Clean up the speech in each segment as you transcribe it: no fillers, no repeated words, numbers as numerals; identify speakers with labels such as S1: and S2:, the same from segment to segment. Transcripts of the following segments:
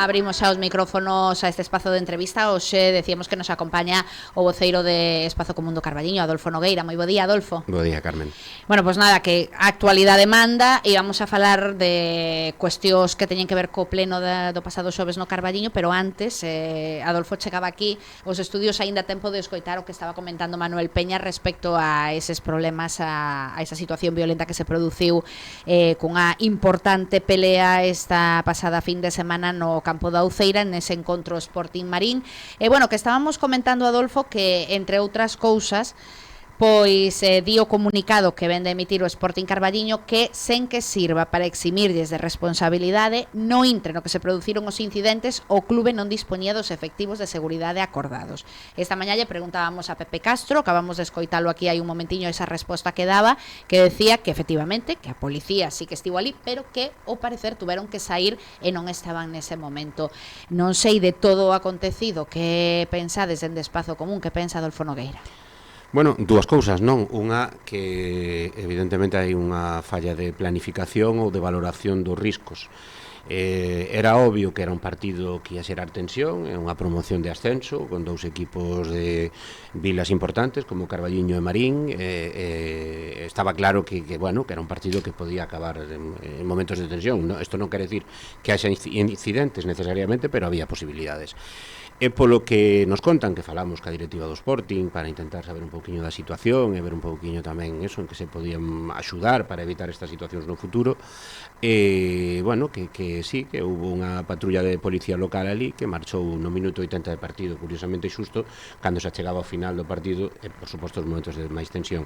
S1: Abrimos xa os micrófonos a este espazo de entrevista. Hoxe decíamos que nos acompaña o voceiro de Espazo Común do Carballiño, Adolfo Nogueira. Moi bo día, Adolfo.
S2: Bo día, Carmen.
S1: Bueno, pois nada, que a actualidade manda e vamos a falar de cuestións que teñen que ver co pleno do pasado xoves no Carballiño, pero antes, Adolfo chegaba aquí os estudios aínda a tempo de escoitar o que estaba comentando Manuel Peña respecto a eses problemas, a esa situación violenta que se produciu cunha importante pelea esta pasada fin de semana no campo da Uceira, nese encontro Sporting Marín. E bueno, que estábamos comentando, Adolfo, que entre outras cousas pois di o comunicado que ven de emitir o Sporting Carballiño que sen que sirva para eximirlles de responsabilidade no intre no que se produciron os incidentes, o clube non dispoñía dos efectivos de seguridade acordados. Esta mañá lle preguntábamos a Pepe Castro, acabamos de escoitalo aquí hai un momentiño, esa resposta que daba, que decía que efectivamente que a policía sí que estivo ali, pero que ao parecer tuveron que sair e non estaban nese momento. Non sei de todo o acontecido que pensades dende Espazo Común, que pensa Adolfo Nogueira.
S2: Bueno, dúas cousas, non? Unha, que evidentemente hai unha falla de planificación ou de valoración dos riscos. Era obvio que era un partido que ia xerar tensión, é unha promoción de ascenso con dous equipos de vilas importantes como Carballiño e Marín. Estaba claro que era un partido que podía acabar en momentos de tensión. Isto non quere decir que haxa incidentes necesariamente, pero había posibilidades. E polo que nos contan, que falamos ca directiva do Sporting para intentar saber un pouquiño da situación e ver un pouquiño tamén eso, en que se podían axudar para evitar estas situacións no futuro, que sí, que hubo unha patrulla de policía local ali que marchou no minuto 80 de partido, curiosamente xusto cando se achegaba ao final do partido e, por suposto, os momentos de máis tensión.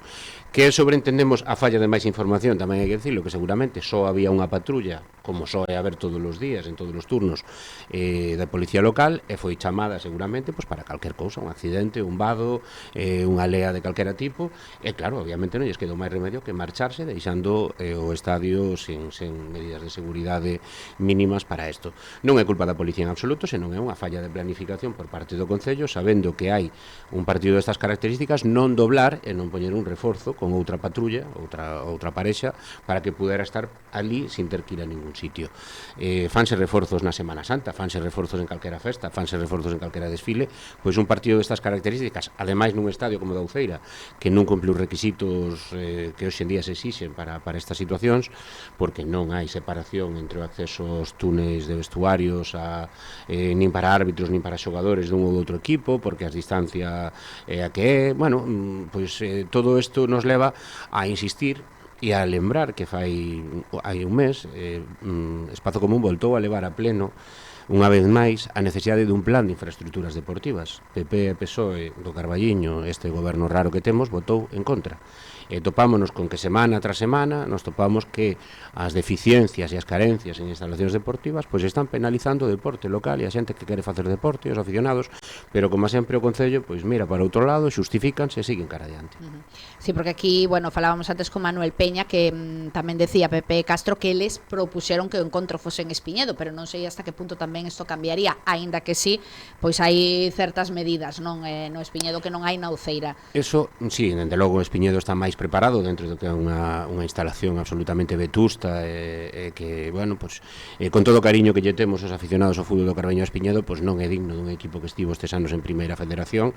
S2: Que sobreentendemos a falla de máis información, tamén hai que dicirlo, que seguramente só había unha patrulla, como só é haber todos os días, en todos os turnos, da policía local, e foi chamada seguramente para calquer cousa, un accidente, un vado, unha lea de calquera tipo, e claro, obviamente non lles quedou máis remedio que marcharse deixando o estadio sen medidas de seguridade mínimas para isto. Non é culpa da policía en absoluto, senón é unha falla de planificación por parte do Concello, sabendo que hai un partido destas características, non doblar e non poñer un reforzo con outra patrulla, outra parexa, para que pudera estar ali sin ter que ir a ningún sitio. Fanse reforzos na Semana Santa, fanse reforzos en calquera festa, fanse reforzos en calquera desfile, pois un partido destas características, ademais nun estadio como da Uceira, que non cumpre os requisitos que hoxe en día se exixen para estas situacións, porque non hai separación entre o acceso aos túneis de vestuarios nin para árbitros nin para xogadores dun ou outro equipo, porque as distancia é a que é, todo isto nos leva a insistir e a lembrar que hai un mes Espazo Común voltou a levar a pleno unha vez máis a necesidade dun plan de infraestructuras deportivas. PP e PSOE do Carballiño, este goberno raro que temos, votou en contra. Topámonos con que semana tras semana nos topamos que as deficiencias e as carencias en instalacións deportivas pois están penalizando o deporte local e a xente que quere facer deporte, os aficionados, pero como sempre o Concello pois mira para outro lado, xustifícanse e siguen cara adiante.
S1: Sí, porque aquí, falábamos antes con Manuel Peña que tamén decía Pepe Castro que eles propuxeron que o encontro fose en Espiñedo, pero non sei hasta que punto tamén isto cambiaría, aínda que sí, pois hai certas medidas, non no Espiñedo que non hai na Uceira.
S2: Eso, sí, dende logo o Espiñedo está máis preparado dentro do que é unha instalación absolutamente vetusta que, con todo o cariño que lle temos os aficionados ao fútbol do Carballiño Espiñedo, pois non é digno dun equipo que estivo estes anos en Primeira Federación.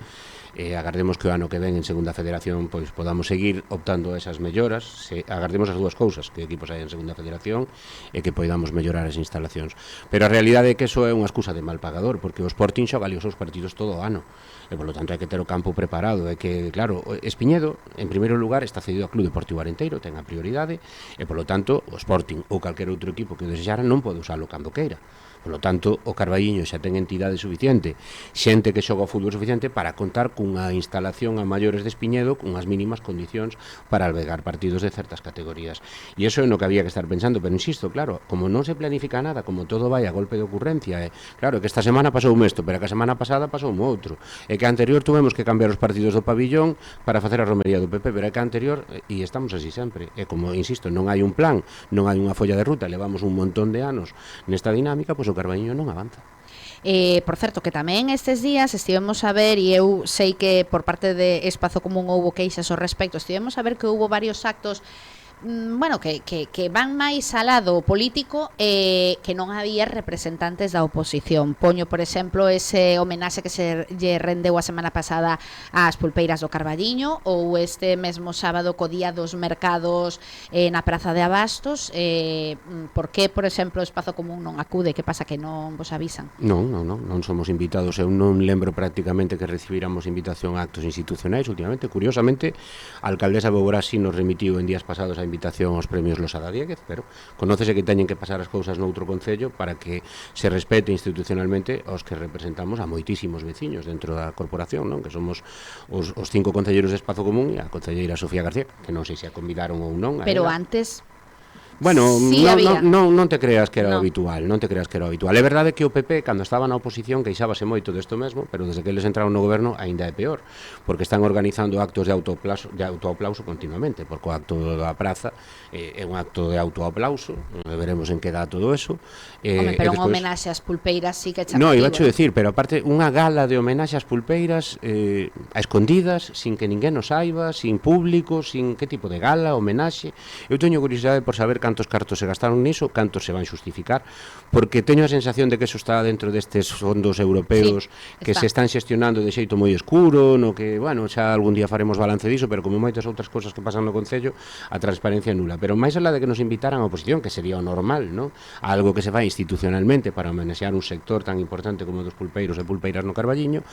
S2: Agardemos que o ano que ven en Segunda Federación pois podamos seguir optando a esas melloras. Agardemos as dúas cousas, que equipos hai en Segunda Federación e que poidamos mellorar as instalacións. Pero a realidade é que eso é unha excusa de mal pagador, porque o Sporting xoga ali os seus partidos todo o ano e polo tanto hai que ter o campo preparado. É que, claro, Espiñedo en primeiro lugar está cedido ao Club Deportivo Arenteiro, ten a prioridade e polo tanto o Sporting ou calquer outro equipo que o desexara non pode usalo cando queira. Polo tanto, o Carballiño xa ten entidade suficiente, xente que xoga o fútbol suficiente para contar cunha instalación a maiores de Espiñedo con as mínimas condicións para albergar partidos de certas categorías. E iso é no que había que estar pensando, pero insisto, claro, como non se planifica nada, como todo vai a golpe de ocurrencia, claro, que esta semana pasou isto, pero que a semana pasada pasou outro, e que a anterior tuvemos que cambiar os partidos do pabillón para facer a romería do PP, pero é que a anterior, e estamos así sempre, e como, insisto, non hai un plan, non hai unha folla de ruta, levamos un montón de anos nesta dinámica, pois o Carballiño non avanza.
S1: Por certo, que tamén estes días estivemos a ver, e eu sei que por parte de Espazo Común houbo queixas ao respecto, estivemos a ver que houbo varios actos bueno, que van máis alá do político, que non había representantes da oposición. Poño, por exemplo, ese homenaxe que se lle rendeu a semana pasada ás pulpeiras do Carballiño, ou este mesmo sábado co Día dos Mercados na Praza de Abastos. Por que, por exemplo, o Espazo Común non acude? Que pasa, que non vos avisan?
S2: Non somos invitados. Eu non lembro prácticamente que recibíramos invitación a actos institucionais últimamente. Curiosamente, a alcaldesa Bogorá sí nos remitiu en días pasados a invitación aos premios Losada Diéguez, pero conócese que teñen que pasar as cousas noutro concello para que se respete institucionalmente aos que representamos a moitísimos veciños dentro da corporación, non? Que somos os 5 concelleiros de Espazo Común e a concelleira Sofía García, que non sei se a convidaron ou non.
S1: Pero antes...
S2: Bueno,
S1: sí,
S2: non te creas que era
S1: no.
S2: habitual, non te creas que era habitual. É verdade que o PP, cando estaba na oposición, queixábase moito desto mesmo, pero desde que eles entraron no goberno aínda é peor, porque están organizando actos de autoaplauso continuamente, porque o acto da praza é un acto de autoaplauso, veremos en que dá todo eso.
S1: Home, pero unha homenaxe ás pulpeiras sí que é chamativo.
S2: No, iba a decir, pero aparte unha gala de homenaxe ás pulpeiras a escondidas, sin que ninguén o saiba, sin público, sin que tipo de gala, homenaxe. Eu teño curiosidade por saber cantos cartos se gastaron niso, cantos se van xustificar, porque teño a sensación de que eso está dentro destes fondos europeos, sí, que se están xestionando de xeito moi escuro, no que, bueno, xa algún día faremos balance diso, pero como moitas outras cousas que pasan no Concello, a transparencia é nula. Pero máis alá de que nos invitaran a oposición, que sería o normal, non? Algo que se fai institucionalmente para homenaxear un sector tan importante como dos pulpeiros e pulpeiras no Carballiño,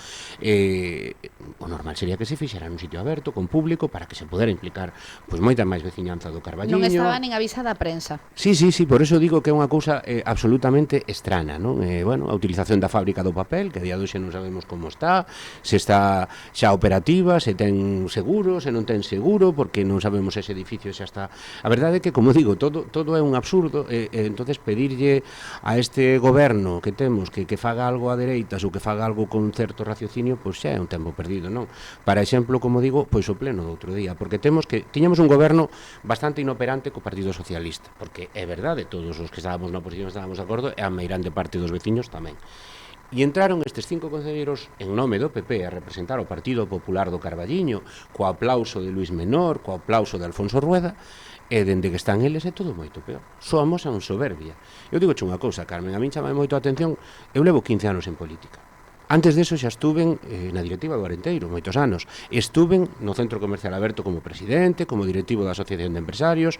S2: o normal sería que se fixera nun sitio aberto, con público, para que se pudera implicar pois moita máis veciñanza do Carballiño.
S1: Non estaba nin avisada a prensa.
S2: Sí, por eso digo que é unha cousa absolutamente estrana, non? Bueno, a utilización da fábrica do papel, que a día de hoxe non sabemos como está, se está xa operativa, se ten seguro, se non ten seguro, porque non sabemos se ese edificio xa está. A verdade é que, como digo, todo é un absurdo, entonces pedirlle a este goberno que temos que faga algo a dereitas ou que faga algo con certo raciocinio, pois xa é un tempo perdido, non? Para exemplo, como digo, pois o pleno do outro día, porque tiñamos un goberno bastante inoperante co Partido Socialista, porque é verdade, todos os que estábamos na oposición estábamos de acordo, e a meirande parte dos veciños tamén. E entraron estes 5 concelleiros en nome do PP a representar o Partido Popular do Carballiño, co aplauso de Luís Menor, co aplauso de Alfonso Rueda, e dende que están eles é todo moito peor. Soamos a un soberbia. Eu digo unha cousa, Carmen, a min chama moito a atención, eu levo 15 anos en política. Antes deso xa estuven na directiva do Arenteiro, moitos anos. Estuven no Centro Comercial Aberto como presidente, como directivo da Asociación de Empresarios,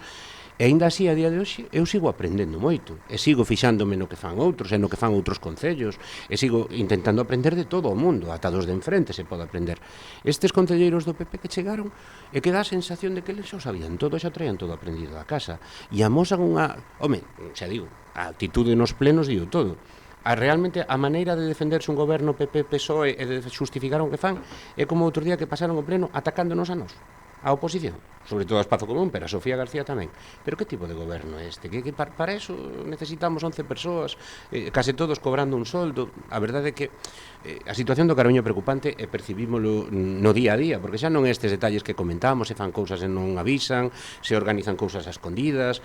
S2: e aínda así, a día de hoxe, eu sigo aprendendo moito, e sigo fixándome no que fan outros, e no que fan outros concellos, e sigo intentando aprender de todo o mundo, ata dos de enfrente se pode aprender. Estes concelleiros do PP que chegaron, e que dá a sensación de que eles xa sabían todo, xa traían todo aprendido a casa, e amosan unha... Home, xa digo, a actitude nos plenos digo todo. Realmente a maneira de defenderse un goberno PP-PSOE e de xustificar o que fan é como outro día que pasaron o pleno atacándonos a nós, a oposición, sobre todo a Espazo Común, pero a Sofía García tamén. Pero que tipo de goberno é este? Que para eso necesitamos 11 persoas, case todos cobrando un soldo. A verdade é que a situación do Carballiño é preocupante e percibímolo no día a día, porque xa non é estes detalles que comentamos, se fan cousas e non avisan, se organizan cousas a escondidas,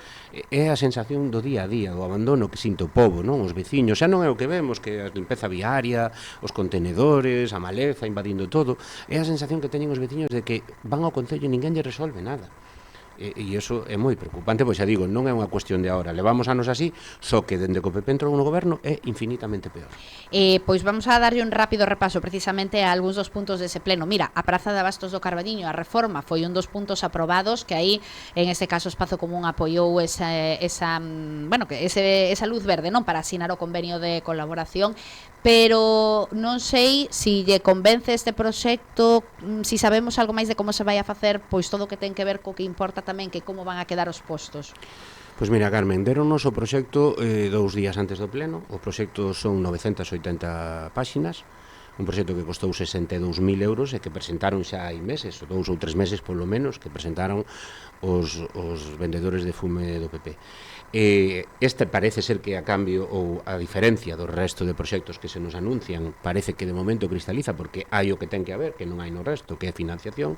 S2: é a sensación do día a día, do abandono que sinto o pobo, non? Os veciños, xa non é o que vemos, que a limpeza viaria, os contenedores, a maleza invadindo todo, é a sensación que teñen os veciños de que van ao concello e ninguén lle resolve nada. E iso é moi preocupante, pois xa digo, non é unha cuestión de ahora, levamos anos así, só que dende que o PP entrou no goberno é infinitamente peor.
S1: Pois vamos a darlle un rápido repaso precisamente a algúns dos puntos dese pleno. Mira, a Praza de Abastos do Carballiño, a reforma foi un dos puntos aprobados, que aí, en este caso, Espazo Común apoiou esa luz verde, non, para asinar o convenio de colaboración, pero non sei se lle convence este proxecto, si sabemos algo máis de como se vai a facer, pois todo o que ten que ver co que importa tamén, que como van a quedar os postos.
S2: Pois mira, Carmen, deronnos o proxecto 2 días antes do pleno. O proxecto son 980 páxinas, un proxecto que costou 62.000 euros e que presentaron xa hai meses, 2 ou 3 meses polo menos, que presentaron os vendedores de fume do PP. Este parece ser que a cambio ou a diferencia do resto de proxectos que se nos anuncian, parece que de momento cristaliza, porque hai o que ten que haber, que non hai no resto, que é financiación.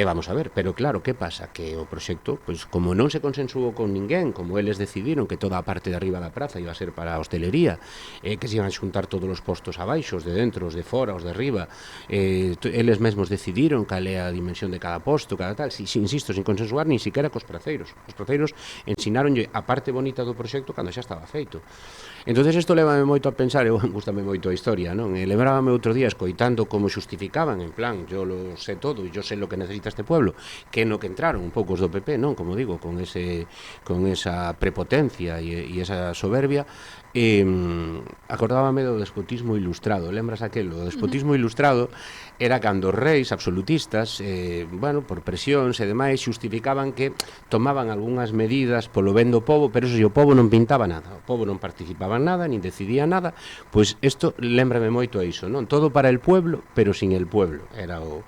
S2: vamos a ver, pero claro, que pasa? Que o proxecto, pois como non se consensuou con ninguén, como eles decidiron que toda a parte de arriba da praza iba a ser para a hostelería, que se iban a xuntar todos os postos abaixo, os de dentro, os de fora, os de arriba, eles mesmos decidiron cal é a dimensión de cada posto, cada tal, insisto, sin consensuar nin siquiera cos praceiros. Os praceiros ensinaronlle a parte bonita do proxecto cando xa estaba feito. Entonces isto levame moito a pensar, eu gustame moito a historia, non? E lembrábame outro día escoitando como xustificaban, en plan, yo lo sé todo e yo sé lo que necesita este pueblo, que no que entraron un pouco os do PP, non? Como digo, con esa prepotencia e esa soberbia, acordábame do despotismo ilustrado. Lembras aquelo? O despotismo ilustrado era cando os reis absolutistas, bueno, por presións e demais, xustificaban que tomaban algunhas medidas polo ben do povo, pero eso o povo non pintaba nada, o povo non participaba en nada, nin decidía nada. Pois isto lembrame moito a iso, non? Todo para el pueblo, pero sin el pueblo. Era o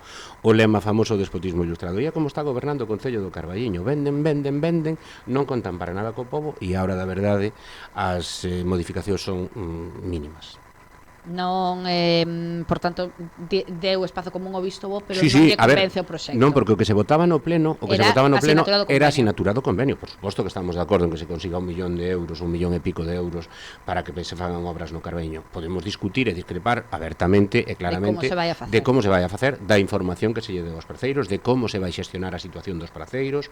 S2: lema famoso do despotismo ilustrado. E é como está gobernando o Concello do Carballiño. Venden, non contan para nada co povo e a hora da verdade as modificacións son mínimas.
S1: Non, por tanto, deu espazo común ao visto bo, pero
S2: sí,
S1: non lle convence
S2: o
S1: proxecto.
S2: Non, porque o que se votaba no pleno, era
S1: asinatura
S2: do convenio. Por suposto que estamos de acordo en que se consiga 1 millón de euros, 1 millón e pico de euros para que se fagan obras no Carballiño. Podemos discutir e discrepar abertamente e claramente
S1: de como se vai
S2: a facer, da información que se lle deu aos praceiros, de como se vai xestionar a situación dos praceiros,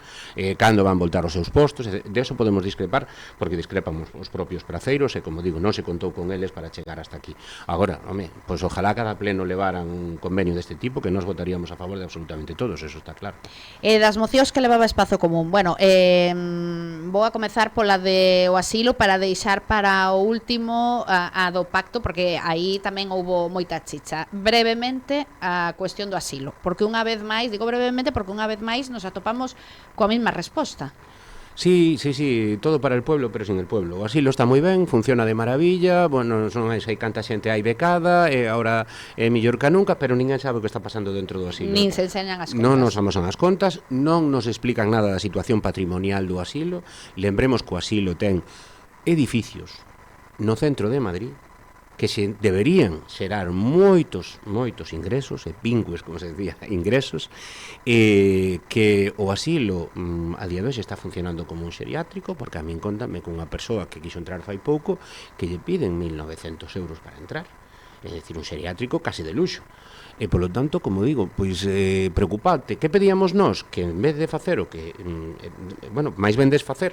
S2: cando van voltar os seus postos, de eso podemos discrepar, porque discrepamos os propios praceiros e, como digo, non se contou con eles para chegar hasta aquí. Agora, home, pois ojalá cada pleno levaran un convenio deste tipo, que nós votaríamos a favor de absolutamente todos, eso está claro.
S1: Das mocións que levaba espazo común, bueno, vou a comezar pola de o asilo para deixar para o último a do pacto, porque aí tamén houbo moita chicha. Brevemente, a cuestión do asilo, porque unha vez máis, digo brevemente porque unha vez máis nos atopamos coa mesma resposta.
S2: Sí, todo para el pueblo, pero sin el pueblo. O asilo está moi ben, funciona de maravilla, bueno, non hai canta xente hai becada, e agora é mellor que nunca, pero ninguén sabe o que está pasando dentro do asilo.
S1: Nin se enseñan as contas.
S2: Non nos amosan as contas, non nos explican nada da situación patrimonial do asilo. Lembremos que o asilo ten edificios no centro de Madrid que se deberían xerar moitos ingresos, e pingües, como se decía, ingresos, que o asilo a día de hoxe está funcionando como un xeriátrico, porque a min contame con unha persoa que quixo entrar fai pouco que lle piden 1.900 euros para entrar, é dicir, un xeriátrico case de luxo. E, polo tanto, como digo, pois preocupante. Que pedíamos nós? Que en vez de facer o que, bueno, máis ben desfacer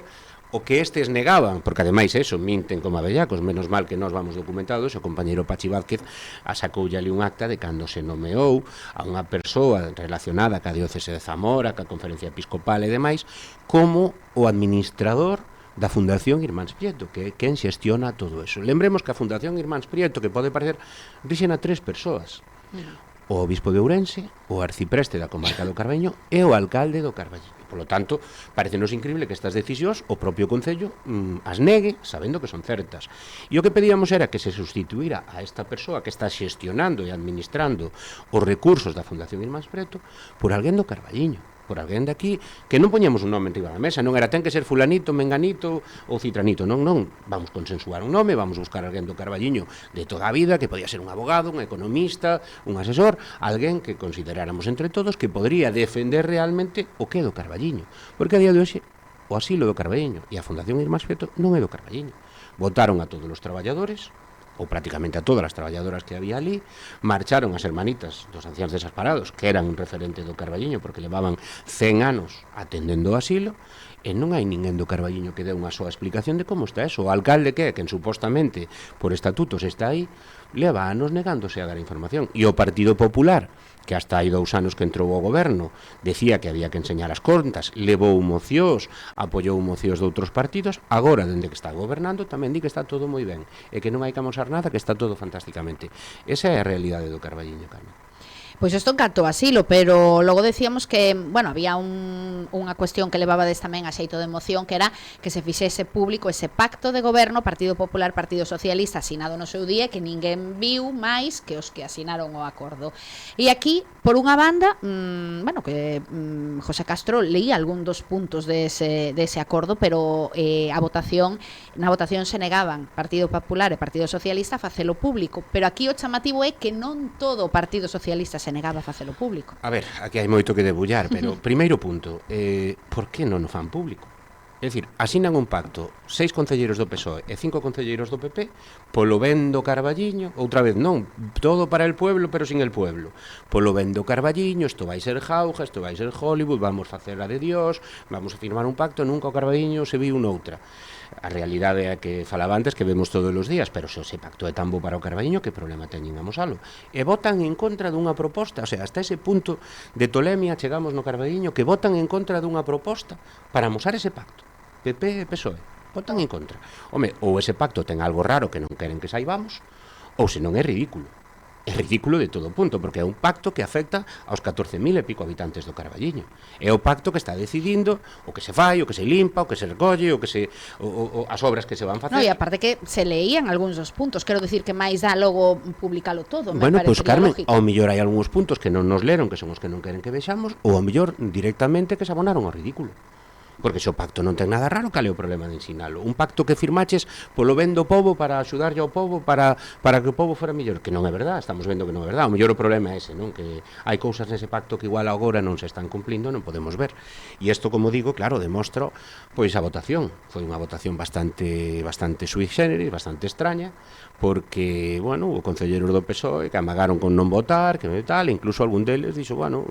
S2: o que estes negaban, porque ademais eso, minten como abellacos, menos mal que nós vamos documentados, o compañeiro Pachi Vázquez sacoulle ali un acta de cando se nomeou a unha persoa relacionada ca diócese de Zamora, ca conferencia episcopal e demais, como o administrador da Fundación Irmáns Prieto, que é quen xestiona todo eso. Lembremos que a Fundación Irmáns Prieto, que pode parecer, rixen a 3 persoas. O obispo de Ourense, o arcipreste da comarca do Carballiño e o alcalde do Carballiño. Polo tanto, parecenos increíble que estas decisións o propio Concello as negue sabendo que son certas. E o que pedíamos era que se sustituíra a esta persoa que está xestionando e administrando os recursos da Fundación Irmáns Preto por alguén do Carballiño, por alguén de aquí, que non poñemos un nome enriba da mesa, non era ten que ser fulanito, menganito ou citranito, non, vamos consensuar un nome, vamos buscar alguén do Carballiño de toda a vida, que podía ser un abogado, un economista, un asesor, alguén que consideráramos entre todos que podría defender realmente o que é do Carballiño, porque a día de hoxe o asilo do Carballiño e a Fundación Irmáns Prieto non é do Carballiño. Votaron a todos os traballadores, ou prácticamente a todas as traballadoras que había ali, marcharon as hermanitas dos anciáns desamparados, que eran un referente do Carballiño porque levaban 100 anos atendendo o asilo, e non hai ninguén do Carballiño que dé unha soa explicación de como está eso. O alcalde que supostamente por estatutos está aí, leva anos negándose a dar información. E o Partido Popular, que hasta hai 2 anos que entrou ao goberno, decía que había que enseñar as contas, levou mocións, apoiou mocións de outros partidos, agora, dende que está gobernando, tamén di que está todo moi ben, e que non hai que amosar nada, que está todo fantásticamente. Esa é a realidade do Carballiño, Carmen.
S1: Pois isto en canto asilo, pero logo decíamos que, bueno, había unha cuestión que levabades tamén a xeito de moción, que era que se fixese público ese pacto de goberno Partido Popular, Partido Socialista asinado no seu día, que ninguén viu máis que os que asinaron o acordo. E aquí, por unha banda, bueno, que José Castro leía algún dos puntos dese acordo, pero na votación se negaban Partido Popular e Partido Socialista a facelo público, pero aquí o chamativo é que non todo o Partido Socialista se negaba a facelo público.
S2: A ver, aquí hai moito que debullar, pero primeiro punto, por que non o fan público? É dicir, asinan un pacto 6 concelleiros do PSOE e 5 concelleiros do PP polo ben do Carballiño, outra vez non, todo para el pueblo pero sin el pueblo, polo ben do Carballiño, isto vai ser jauja, isto vai ser Hollywood, vamos facer a de Dios, vamos a firmar un pacto, nunca o Carballiño se viu noutra. A realidade é que falaba antes que vemos todos os días, pero se ese pacto é tan bo para o Carballiño, que problema teñen a amosalo? E votan en contra dunha proposta, o sea, hasta ese punto de tolemia chegamos no Carballiño, que votan en contra dunha proposta para amosar ese pacto. PP e PSOE votan en contra. Home, ou ese pacto ten algo raro que non queren que saibamos, ou senón é ridículo. É ridículo de todo punto, porque é un pacto que afecta aos 14.000 e pico habitantes do Carballiño. É o pacto que está decidindo o que se fai, o que se limpa, o que se recolle, o que se as obras que se van facer.
S1: No, e aparte que se leían algúns dos puntos, quero dicir que máis dá logo publicalo todo.
S2: Bueno, pois Carmen, ao mellor hai algúns puntos que non nos leron, que son os que non queren que vexamos, ou ao mellor directamente que se abonaron ao ridículo. Porque se o pacto non ten nada raro, cal é o problema de ensinalo? Un pacto que firmaches polo ben do povo para axudarlle ao povo para que o povo fora mellor, que non é verdad, estamos vendo que non é verdad. O mellor o problema é ese, non? Que hai cousas nese pacto que igual agora non se están cumplindo, non podemos ver. E isto, como digo, claro, demostro pois a votación. Foi unha votación bastante sui generis, bastante extraña, porque, bueno, o concelleiros do PSOE que amagaron con non votar, que tal, incluso algún deles dixo, bueno,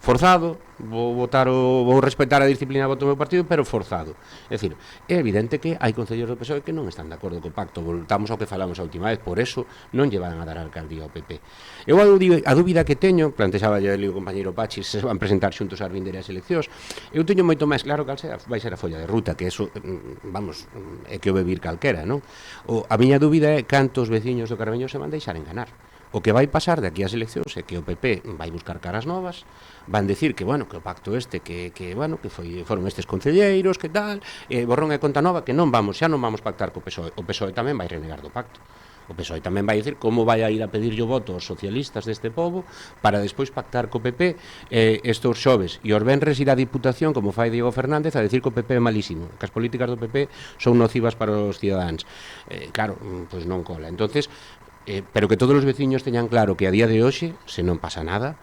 S2: forzado, vou respetar a disciplina do voto do meu partido, pero forzado. É dicir, é evidente que hai concelleiros do PSOE que non están de acordo co pacto, voltamos ao que falamos a última vez, por eso non lle van a dar a alcaldía ao PP. Eu a dúbida que teño, plantexaba ya o compañeiro Pachi, se van presentar xuntos ás vindeiras eleccións, eu teño moito máis claro cal vai ser a folla de ruta, que eso, vamos, é que o bebir calquera, non? A miña dúbida é cantos veciños do Carballiño se van deixar enganar. O que vai pasar de aquí ás eleccións é que o PP vai buscar caras novas, van decir que, bueno, que o pacto este, que foron estes concelleiros, que tal, borrón e conta nova, que xa non vamos pactar co PSOE. O PSOE tamén vai renegar do pacto. O PSOE tamén vai dicir como vai a ir a pedirlle o voto aos socialistas deste povo para despois pactar co PP estes xoves e os venres ir á Diputación, como fai Diego Fernández, a decir que o PP é malísimo, que as políticas do PP son nocivas para os cidadáns. Claro, pois non cola. Entonces, pero que todos os veciños teñan claro que a día de hoxe, se non pasa nada,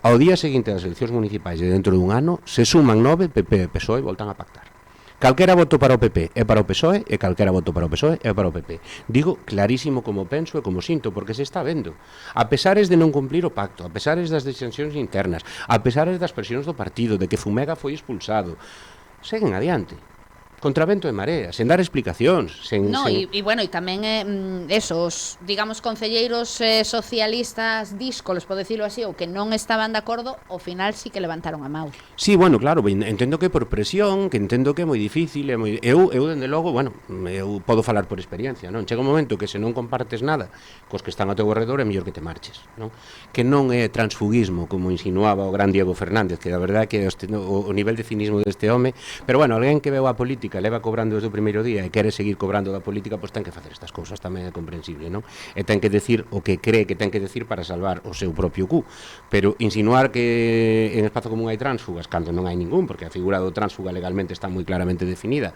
S2: ao día seguinte das eleccións municipais de dentro dun ano, se suman 9, PP e PSOE voltan a pactar. Calquera voto para o PP é para o PSOE e calquera voto para o PSOE é para o PP. Digo clarísimo como penso e como sinto, porque se está vendo. A pesares de non cumplir o pacto, a pesares das disensións internas, a pesares das presións do partido, de que Fumega foi expulsado, seguen adiante. Contra vento e marea, sen dar explicacións,
S1: bueno, e tamén esos, digamos, concelleiros socialistas díscolos, por decirlo así, ou que non estaban de acordo, ao final sí que levantaron a mão.
S2: Sí, bueno, claro, entendo que por presión, que entendo que é moi difícil, eu dende logo, bueno, eu podo falar por experiencia, non? Chega un momento que se non compartes nada cos que están ao teu alrededor, é mellor que te marches, non? Que non é transfugismo, como insinuaba o gran Diego Fernández, que a verdade é que o nivel de cinismo deste home, pero bueno, alguén que veu a política leva cobrando desde o primeiro día e quere seguir cobrando da política, pois ten que facer estas cousas, tamén é comprensible, non? E ten que decir o que cree que ten que decir para salvar o seu propio cu. Pero insinuar que en espazo común hai tránsfugas, cando non hai ningún, porque a figura do tránsfuga legalmente está moi claramente definida.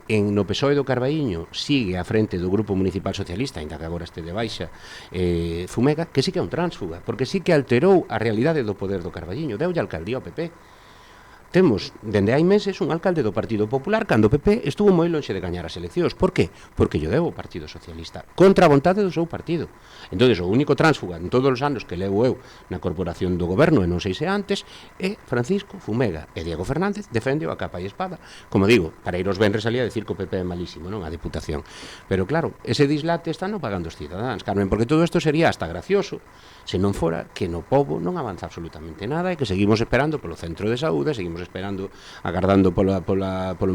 S2: No PSOE do Carballiño sigue á frente do Grupo Municipal Socialista, ainda que agora este de baixa, Fumega, que sí que é un tránsfuga, porque sí que alterou a realidade do poder do Carballiño, deulle alcaldía ao PP. Temos, dende hai meses, un alcalde do Partido Popular cando o PP estuvo moi lonxe de gañar as eleccións. Por qué? Porque lle deu o Partido Socialista, contra a vontade do seu partido. Entón, o único tránsfuga en todos os anos que levo eu na corporación do goberno, e non sei se antes, é Francisco Fumega. E Diego Fernández defende a capa e espada. Como digo, para ir aos venres salía a decir que o PP é malísimo, non? A Diputación. Pero claro, ese dislate están pagando os cidadáns, Carmen, porque todo isto sería hasta gracioso se non fora que no pobo non avanza absolutamente nada e que seguimos esperando polo centro de saúde, seguimos esperando, agardando polo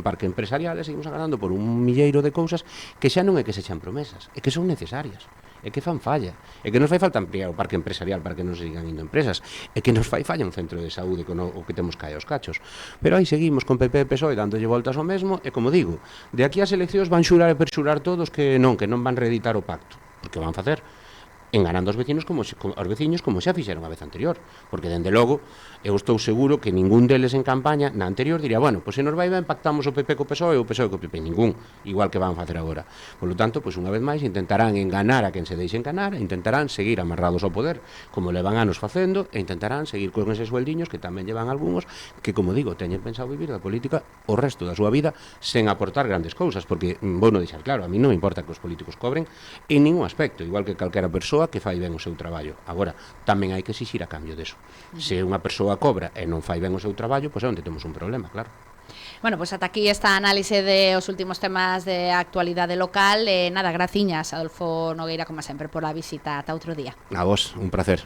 S2: parque empresarial, e seguimos agardando por un milleiro de cousas que xa non é que se echan promesas, é que son necesarias, é que fan falla, é que nos fai falta ampliar o parque empresarial para que non se sigan indo empresas, é que nos fai falla un centro de saúde con o que temos cae aos cachos. Pero aí seguimos con PP e PSOE dándolle voltas ao mesmo, e como digo, de aquí ás eleccións van xurar e perxurar todos que non van reeditar o pacto, porque van facer. enganando aos vecinos aos veciños como xa fixeron a vez anterior, porque dende logo eu estou seguro que ningún deles en campaña na anterior diría, bueno, pois se nos vai ben pactamos o PP co PSOE e o PSOE co PP, ningún, igual que van facer agora. Por lo tanto, pois unha vez máis intentarán enganar a quen se deixe enganar, e intentarán seguir amarrados ao poder como levan anos facendo, e intentarán seguir con eses sueldiños que tamén llevan algúns que, como digo, teñen pensado vivir da política o resto da súa vida sen aportar grandes cousas, porque vou non deixar claro, a mí non me importa que os políticos cobren en ningún aspecto, igual que calquera persoa que fai ben o seu traballo. Agora, tamén hai que exixir a cambio deso. Se unha persoa cobra e non fai ben o seu traballo, pois é onde temos un problema, claro.
S1: Bueno, pues ata aquí esta análise de os últimos temas de actualidade local. Nada, graciñas, Adolfo Nogueira, como sempre, por a visita. Ata outro día.
S2: A vos, un placer.